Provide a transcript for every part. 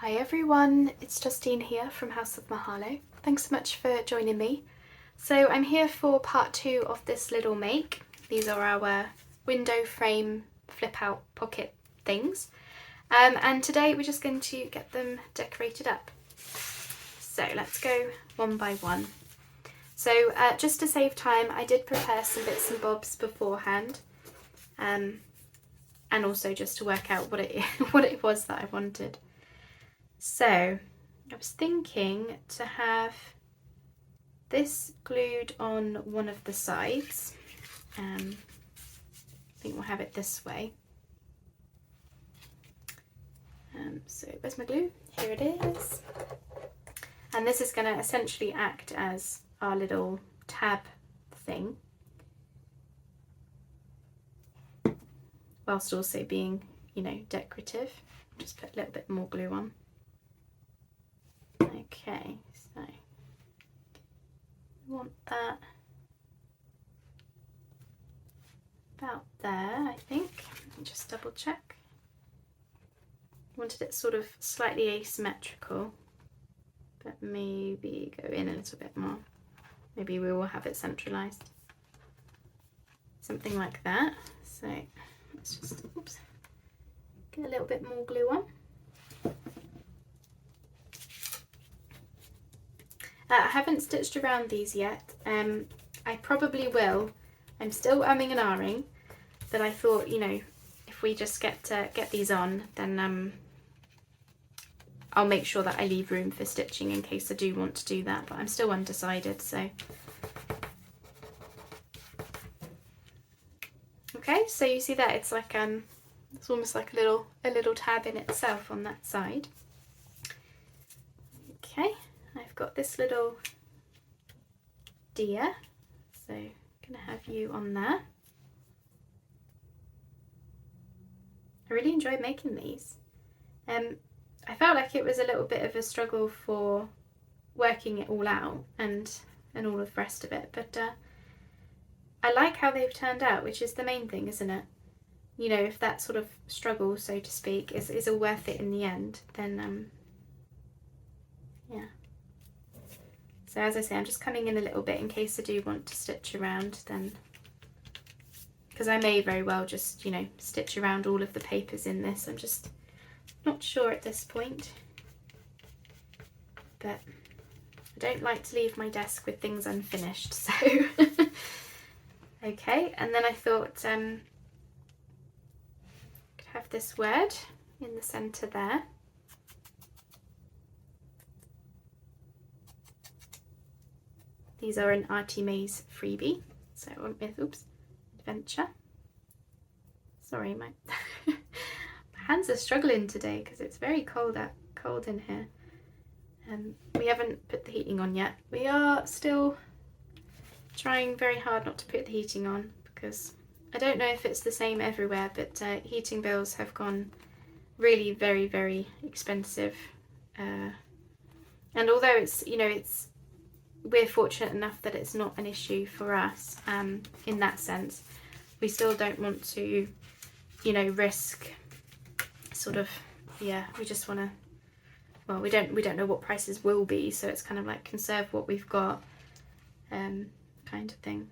Hi everyone, it's Justine here from House of Mahalo. Thanks so much for joining me. So I'm here for part 2 of this little make. These are our window frame flip out pocket things. And today we're just going to get them decorated up. So let's go one by one. So just to save time, I did prepare some bits and bobs beforehand. And also just to work out what it was that I wanted. So I was thinking to have this glued on one of the sides. I think we'll have it this way. So where's my glue? Here it is. And this is going to essentially act as our little tab thing, whilst also being, decorative. Just put a little bit more glue on. Okay, so I want that about there, I think. Let me just double check. Wanted it sort of slightly asymmetrical, but maybe go in a little bit more. Maybe we will have it centralised. Something like that. So let's just get a little bit more glue on. I haven't stitched around these yet. I probably will. I'm still umming and ahhing, but I thought, if we just get these on, then I'll make sure that I leave room for stitching in case I do want to do that, but I'm still undecided, so. Okay, so you see that it's like it's almost like a little tab in itself on that side. Okay. I've got this little deer, so I'm going to have you on there. I really enjoyed making these. I felt like it was a little bit of a struggle for working it all out and all of the rest of it, but I like how they've turned out, which is the main thing, isn't it? If that sort of struggle, so to speak, is all worth it in the end, then yeah. So as I say, I'm just coming in a little bit in case I do want to stitch around then, because I may very well just, stitch around all of the papers in this. I'm just not sure at this point, but I don't like to leave my desk with things unfinished, so. Okay, and then I thought could have this word in the centre there. These are an Artie Mays freebie, so I went with, adventure. Sorry, my hands are struggling today because it's very cold in here. We haven't put the heating on yet. We are still trying very hard not to put the heating on because I don't know if it's the same everywhere, but heating bills have gone really very, very expensive. And although it's, we're fortunate enough that it's not an issue for us in that sense, we still don't want to, risk sort of, we just want to, well, we don't know what prices will be, so it's kind of like conserve what we've got kind of thing.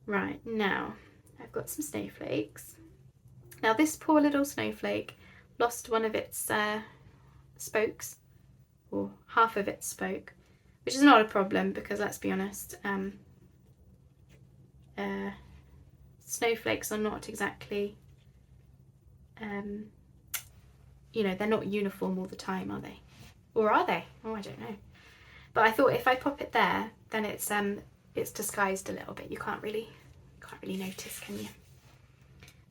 Right, now I've got some snowflakes. Now this poor little snowflake lost one of its spokes, or half of its spoke, which is not a problem because, let's be honest, snowflakes are not exactly, they're not uniform all the time, are they? Or are they? Oh, I don't know. But I thought if I pop it there, then it's disguised a little bit. You can't really notice, can you?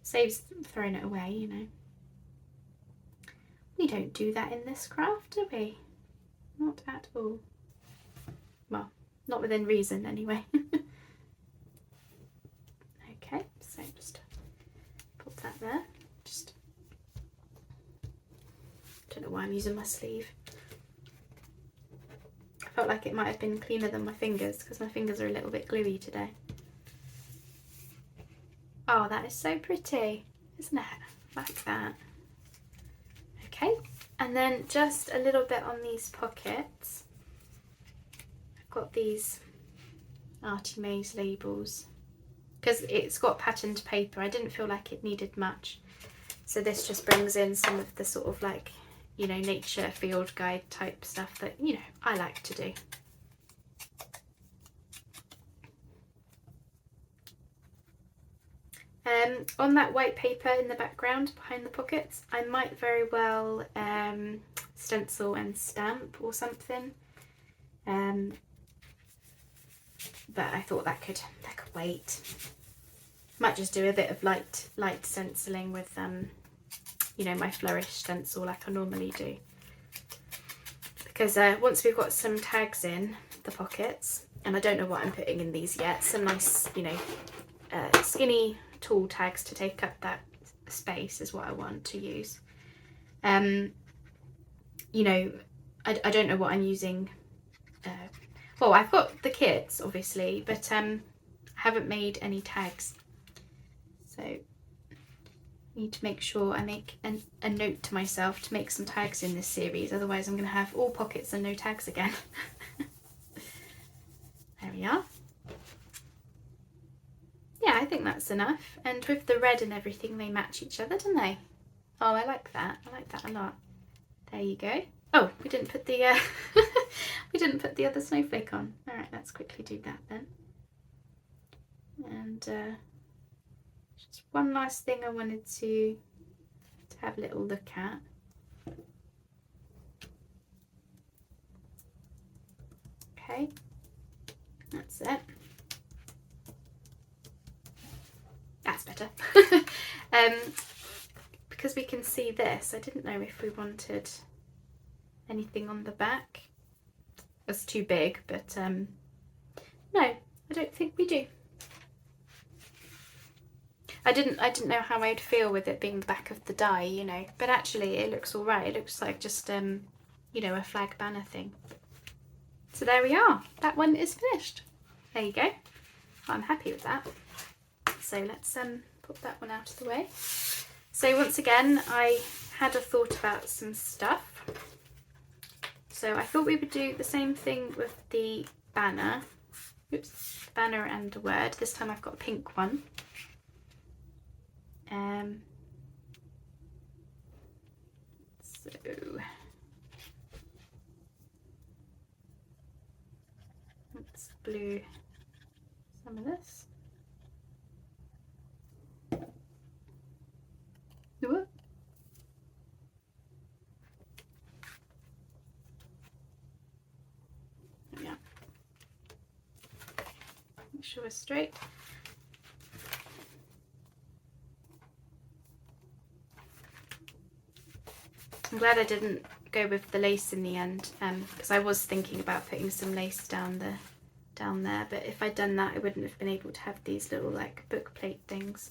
Saves throwing it away, We don't do that in this craft, do we? Not at all. Well, not within reason anyway. Okay, so just pop that there. Just, don't know why I'm using my sleeve. I felt like it might have been cleaner than my fingers because my fingers are a little bit gluey today. Oh, that is so pretty, isn't it? Like that. Okay, And then just a little bit on these pockets. I've got these Artie Mays labels. Because it's got patterned paper, I didn't feel like it needed much. So this just brings in some of the sort of like, you know, nature field guide type stuff that, you know, I like to do. On that white paper in the background behind the pockets, I might very well stencil and stamp or something. But I thought that could wait. Might just do a bit of light stenciling with you know, my flourish stencil like I normally do. Because once we've got some tags in the pockets, and I don't know what I'm putting in these yet, some nice, you know, skinny tall tags to take up that space is what I want to use. You know, I don't know what I'm using. Well, I've got the kits obviously, but I haven't made any tags, so I need to make sure I make a note to myself to make some tags in this series, otherwise I'm going to have all pockets and no tags again. There we are. Yeah, I think that's enough. And with the red and everything, they match each other, don't they? Oh, I like that. I like that a lot. There you go. Oh, we didn't put the we didn't put the other snowflake on. All right, let's quickly do that then. And just one last thing I wanted to have a little look at. Okay, that's it. That's better. Because we can see this, I didn't know if we wanted anything on the back. It's too big, but no, I don't think we do. I didn't know how I'd feel with it being the back of the die, you know, but actually it looks all right. It looks like just you know, a flag banner thing. So there we are. That one is finished. There you go. I'm happy with that. So let's put that one out of the way. So once again, I had a thought about some stuff. So I thought we would do the same thing with the banner. Oops, banner and a word. This time I've got a pink one. So let's glue some of this. What? Yeah. Make sure we're straight. I'm glad I didn't go with the lace in the end, because I was thinking about putting some lace down there, but if I'd done that I wouldn't have been able to have these little like book plate things.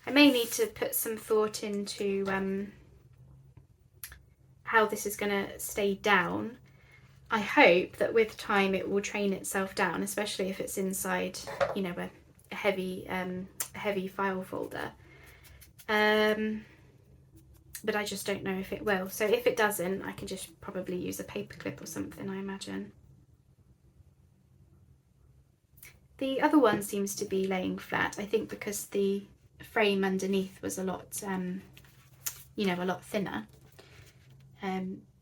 I may need to put some thought into how this is going to stay down. I hope that with time it will train itself down, especially if it's inside, you know, a heavy file folder. But I just don't know if it will. So if it doesn't, I can just probably use a paper clip or something, I imagine. The other one seems to be laying flat, I think because the frame underneath was a lot, you know, a lot thinner.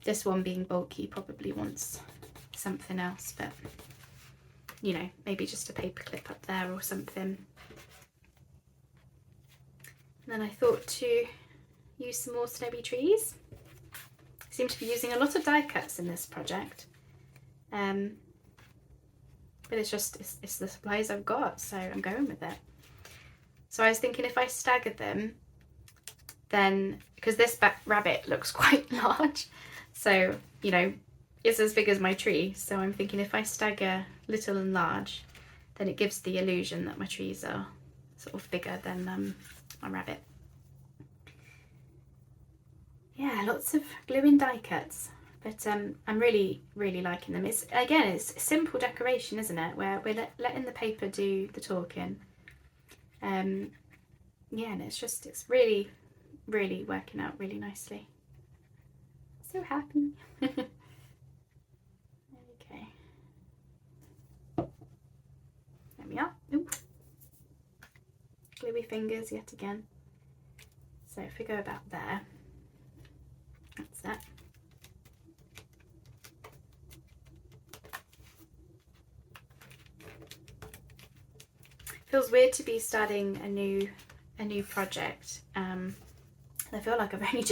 This one being bulky probably wants something else, but you know, maybe just a paper clip up there or something. And then I thought to use some more snowy trees. I seem to be using a lot of die cuts in this project, but it's the supplies I've got, so I'm going with it. So I was thinking if I staggered them, then, because this rabbit looks quite large, so you know, it's as big as my tree, so I'm thinking if I stagger little and large, then it gives the illusion that my trees are sort of bigger than my rabbit. Yeah, lots of glue-in die cuts, but I'm really liking them. It's simple decoration, isn't it? Where we're letting the paper do the talking. Yeah, and it's really working out really nicely. So happy. Okay. There we are. Ooh. Gluey fingers yet again. So if we go about there, that's that. Feels weird to be starting a new project. I feel like I've only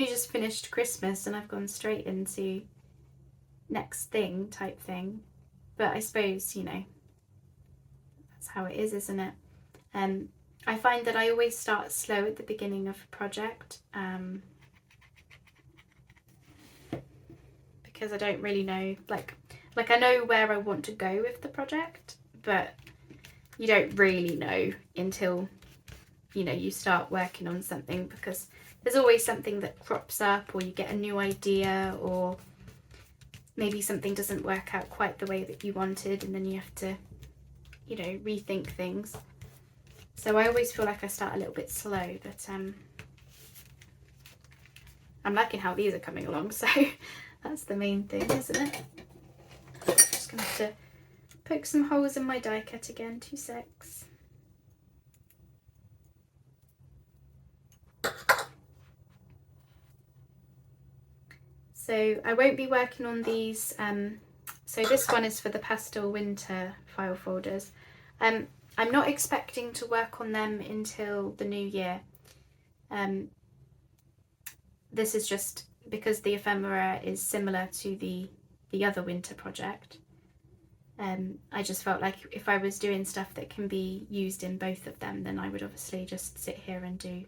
just finished Christmas and I've gone straight into next thing type thing. But I suppose, you know, that's how it is, isn't it? I find that I always start slow at the beginning of a project, because I don't really know, like I know where I want to go with the project, but you don't really know until, you know, you start working on something, because there's always something that crops up, or you get a new idea, or maybe something doesn't work out quite the way that you wanted, and then you have to, you know, rethink things. So I always feel like I start a little bit slow, but I'm liking how these are coming along, so that's the main thing, isn't it? Just gonna have to poke some holes in my die cut again, 2 secs. So I won't be working on these, so this one is for the Pastel Winter file folders. I'm not expecting to work on them until the new year. This is just because the ephemera is similar to the other winter project. I just felt like if I was doing stuff that can be used in both of them, then I would obviously just sit here and do,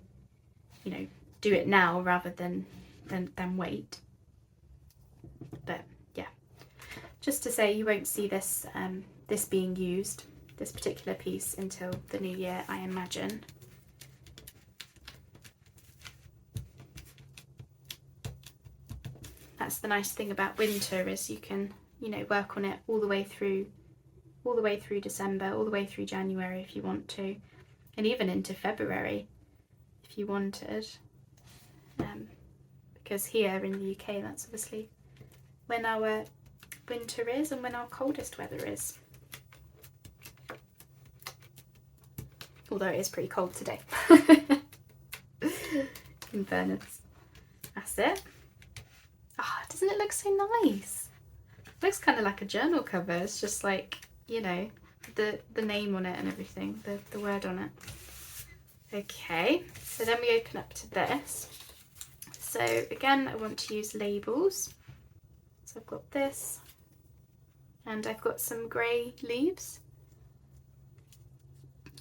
you know, do it now rather than wait. But yeah, just to say, you won't see this this being used, this particular piece, until the new year, I imagine. That's the nice thing about winter, is you can, you know, work on it all the way through December, all the way through January if you want to, and even into February if you wanted, because here in the UK, that's obviously when our winter is and when our coldest weather is. Although it is pretty cold today. In fairness. That's it. Ah, oh, doesn't it look so nice? It looks kind of like a journal cover. It's just like, you know, the name on it and everything, the word on it. Okay, so then we open up to this. So again, I want to use labels. So I've got this, and I've got some grey leaves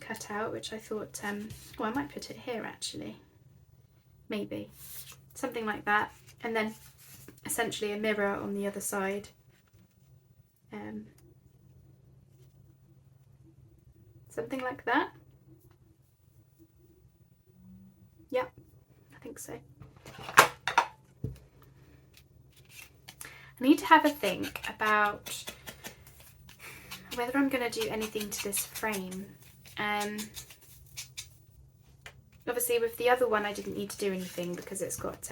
cut out, which I thought, well, I might put it here actually, maybe, something like that, and then essentially a mirror on the other side. Something like that. Yeah, I think so. I need to have a think about whether I'm going to do anything to this frame. Obviously with the other one I didn't need to do anything because it's got,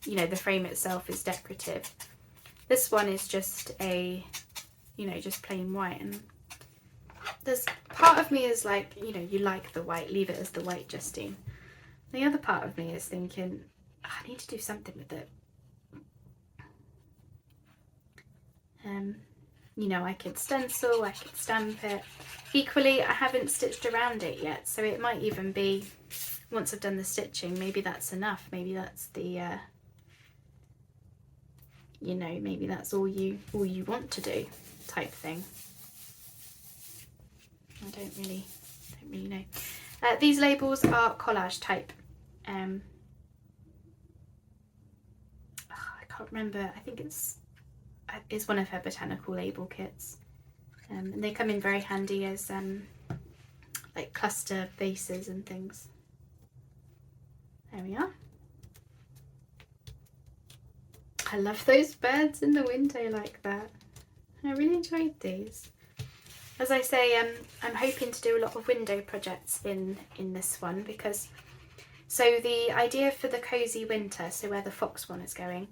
you know, the frame itself is decorative. This one is just a, you know, just plain white, and there's part of me is like, you know, you like the white, leave it as the white, Justine. The other part of me is thinking, oh, I need to do something with it. You know, I could stencil, I could stamp it. Equally, I haven't stitched around it yet, so it might even be, once I've done the stitching, maybe that's enough. Maybe that's the, you know, maybe that's all you want to do, type thing. I don't really know. These labels are collage type. Oh, I can't remember. I think it's one of her botanical label kits, and they come in very handy as like cluster bases and things. There we are. I love those birds in the window like that. I really enjoyed these. As I say, I'm hoping to do a lot of window projects in this one, because So the idea for the Cosy Winter, so where the fox one is going,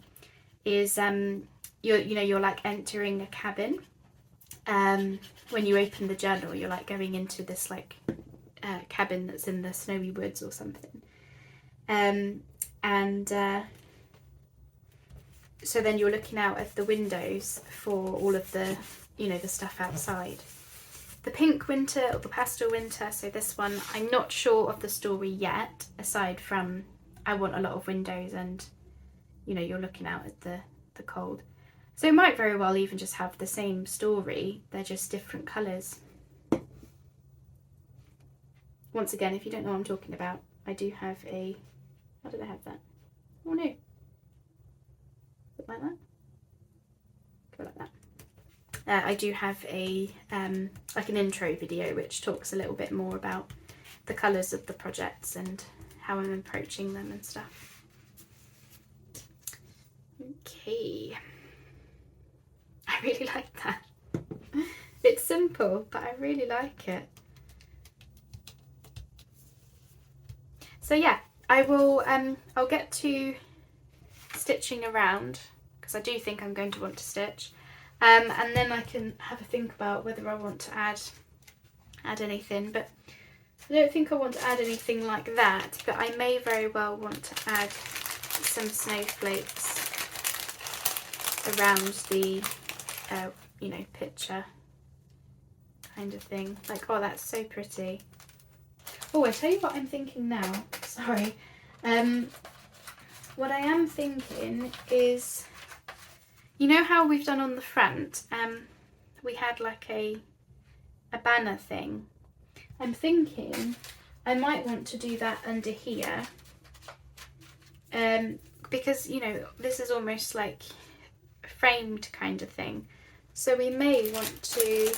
is you're like entering a cabin. When you open the journal, you're like going into this like cabin that's in the snowy woods or something. So then you're looking out of the windows for all of the, the stuff outside. The pink winter or the pastel winter, so this one, I'm not sure of the story yet, aside from I want a lot of windows and, you're looking out at the cold. So it might very well even just have the same story, they're just different colours. Once again, if you don't know what I'm talking about, I do have a, how did I have that? Oh no. Like that? Go like that. I do have a like an intro video which talks a little bit more about the colours of the projects and how I'm approaching them and stuff. Okay. I really like that. It's simple, but I really like it. So yeah, I will I'll get to stitching around because I do think I'm going to want to stitch. And then I can have a think about whether I want to add anything, but I don't think I want to add anything like that, but I may very well want to add some snowflakes around the, picture kind of thing. Like, oh, that's so pretty. Oh, I tell you what I'm thinking now, sorry. What I am thinking is, you know how we've done on the front, we had like a banner thing. I'm thinking I might want to do that under here, because this is almost like a framed kind of thing. So we may want to,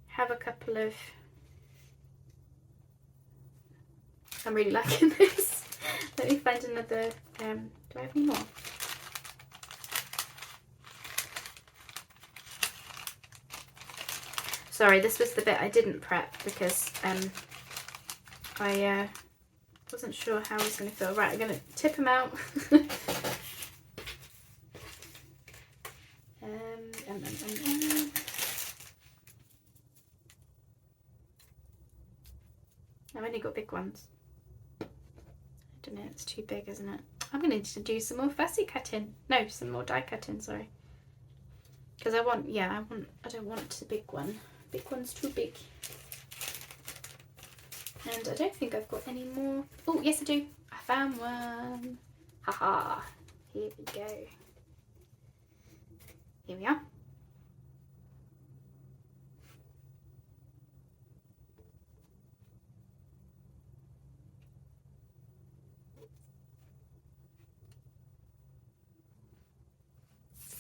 have a couple of, I'm really liking this. Let me find another, do I have any more? Sorry, this was the bit I didn't prep because I wasn't sure how I was going to feel. Right, I'm going to tip them out. I've only got big ones. I don't know, it's too big, isn't it? I'm going to need to do some more fussy cutting. No, some more die cutting, sorry. Because I don't want the big one. Big one's too big. And I don't think I've got any more. Oh, yes I do. I found one. Haha. Here we go. Here we are.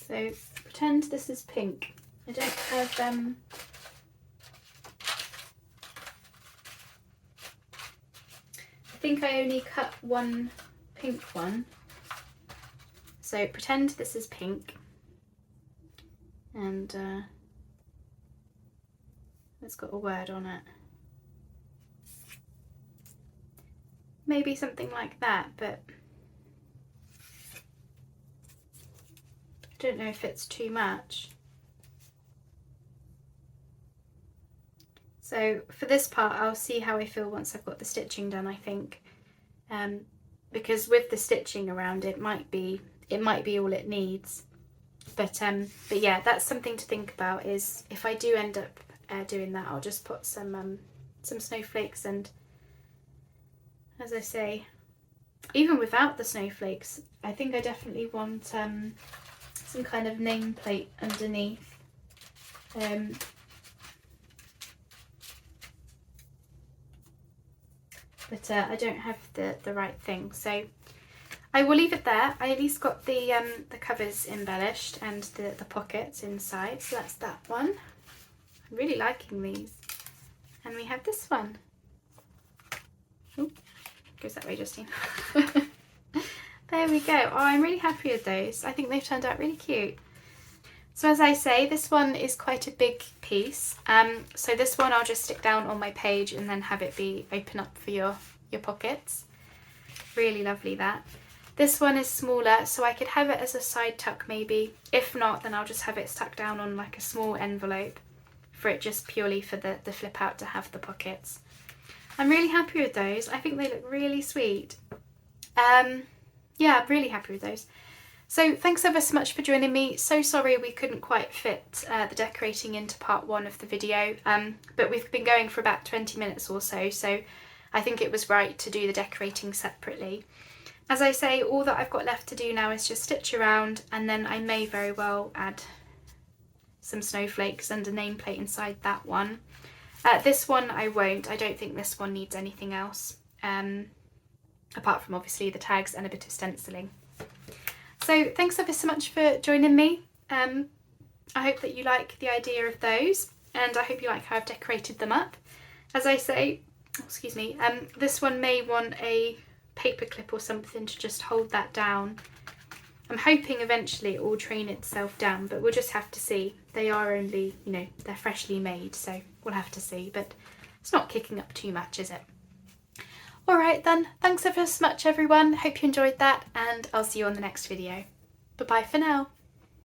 So pretend this is pink. I don't have I think I only cut one pink one. So pretend this is pink, and it's got a word on it. Maybe something like that, but I don't know if it's too much. So for this part, I'll see how I feel once I've got the stitching done, I think. Because with the stitching around it might be all it needs. But yeah, that's something to think about, is if I do end up doing that, I'll just put some snowflakes, and as I say, even without the snowflakes, I think I definitely want some kind of nameplate underneath. But I don't have the right thing, so I will leave it there. I at least got the covers embellished and the pockets inside, so that's that one. I'm really liking these. And we have this one. Oh, goes that way, Justine. There we go. Oh, I'm really happy with those. I think they've turned out really cute. So as I say, this one is quite a big piece. So this one I'll just stick down on my page and then have it be open up for your pockets. Really lovely that. This one is smaller, so I could have it as a side tuck maybe. If not, then I'll just have it stuck down on like a small envelope for it, just purely for the flip out to have the pockets. I'm really happy with those. I think they look really sweet. Yeah, I'm really happy with those. So thanks ever so much for joining me. So sorry we couldn't quite fit the decorating into part 1 of the video, but we've been going for about 20 minutes or so, so I think it was right to do the decorating separately. As I say, all that I've got left to do now is just stitch around, and then I may very well add some snowflakes and a nameplate inside that one. This one I won't. I don't think this one needs anything else, apart from obviously the tags and a bit of stenciling. So thanks ever so much for joining me. I hope that you like the idea of those, and I hope you like how I've decorated them up. As I say, excuse me, this one may want a paper clip or something to just hold that down. I'm hoping eventually it will train itself down, but we'll just have to see. They are only, you know, they're freshly made, so we'll have to see, but it's not kicking up too much, is it? Alright then, thanks ever so much everyone, hope you enjoyed that, and I'll see you on the next video. Bye bye for now.